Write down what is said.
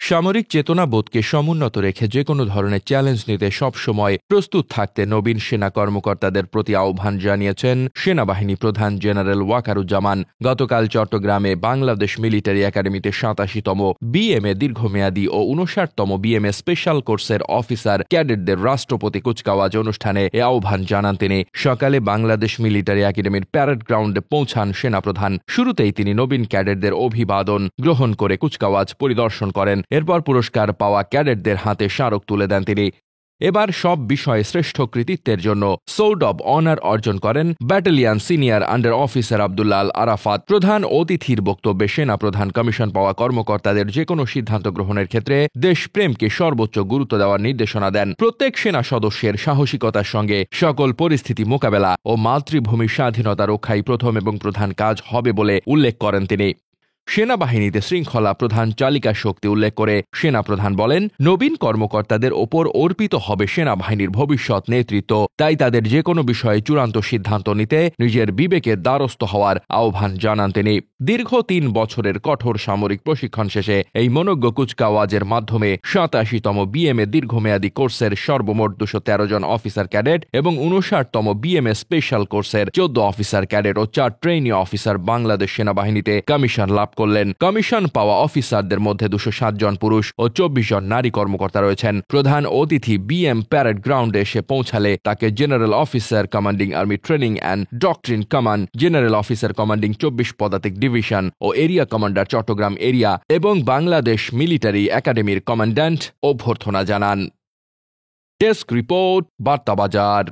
সামরিক চেতনাবোধকে সমুন্নত রেখে যে কোনো ধরনের চ্যালেঞ্জ নিতে সবসময় প্রস্তুত থাকতে নবীন সেনা কর্মকর্তাদের প্রতি আহ্বান জানিয়েছেন সেনাবাহিনী প্রধান জেনারেল ওয়াকারুজ্জামান। গতকাল চট্টগ্রামে বাংলাদেশ মিলিটারি একাডেমিতে ৮৭তম বিএমএ দীর্ঘমেয়াদী ও ৫৯তম বিএমএ স্পেশাল কোর্সের অফিসার ক্যাডেটদের রাষ্ট্রপতি কুচকাওয়াজ অনুষ্ঠানে এ আহ্বান জানান তিনি। সকালে বাংলাদেশ মিলিটারি একাডেমির প্যারেড গ্রাউন্ডে পৌঁছান সেনাপ্রধান। শুরুতেই তিনি নবীন ক্যাডেটদের অভিবাদন গ্রহণ করে কুচকাওয়াজ পরিদর্শন করেন। এরপর পুরস্কার পাওয়া ক্যাডেটদের হাতে স্মারক তুলে দেন তিনি। এবার সব বিষয়ে শ্রেষ্ঠ কৃতিত্বের জন্য সোর্ড অব অনার অর্জন করেন battalion senior under officer Abdullah Al Arafat. প্রধান অতিথির বক্তব্যে সেনা প্রধান কমিশন পাওয়া কর্মকর্তাদের যে কোনো সিদ্ধান্ত গ্রহণের ক্ষেত্রে দেশপ্রেমকে সর্বোচ্চ গুরুত্ব দেওয়ার নির্দেশনা দেন। প্রত্যেক সেনা সদস্যের সাহসিকতার সঙ্গে সকল পরিস্থিতি মোকাবেলা ও মাতৃভূমির স্বাধীনতা রক্ষাই প্রথম এবং প্রধান কাজ হবে বলে উল্লেখ করেন তিনি। সেনাবাহিনীতে শৃঙ্খলা প্রধান চালিকা শক্তি উল্লেখ করে সেনাপ্রধান বলেন, নবীন কর্মকর্তাদের ওপর অর্পিত হবে সেনাবাহিনীর ভবিষ্যৎ নেতৃত্ব। তাই তাদের যে কোনো বিষয়ে চূড়ান্ত সিদ্ধান্ত নিতে নিজের বিবেকের দ্বারস্থ হওয়ার আহ্বান জানান তিনি। দীর্ঘ ৩ বছরের কঠোর সামরিক প্রশিক্ষণ শেষে এই মনোজ্ঞ কুচকাওয়াজের মাধ্যমে ৮৭তম বিএমএ দীর্ঘমেয়াদী কোর্সের সর্বমোট ২১৩ জন অফিসার ক্যাডেট এবং ৫৯তম বিএমএ স্পেশাল কোর্সের ১৪ অফিসার ক্যাডেট ও ৪ ট্রেনি অফিসার বাংলাদেশ সেনাবাহিনীতে কমিশন লাভ করলেন। কমিশন পাওয়া অফিসারদের মধ্যে ২০৭ জন পুরুষ ও ২৪ জন নারী কর্মকর্তা রয়েছেন। প্রধান অতিথি বিএম প্যারেড গ্রাউন্ডে এসে পৌঁছালে তাকে general officer commanding army training and doctrine command, general officer commanding ২৪ পদাতিক ডিভিশন ও এরিয়া কমান্ডার চট্টগ্রাম এরিয়া এবং বাংলাদেশ মিলিটারি একাডেমির কমান্ড্যান্ট অভ্যর্থনা জানান। Desk report, বার্তাবাজার।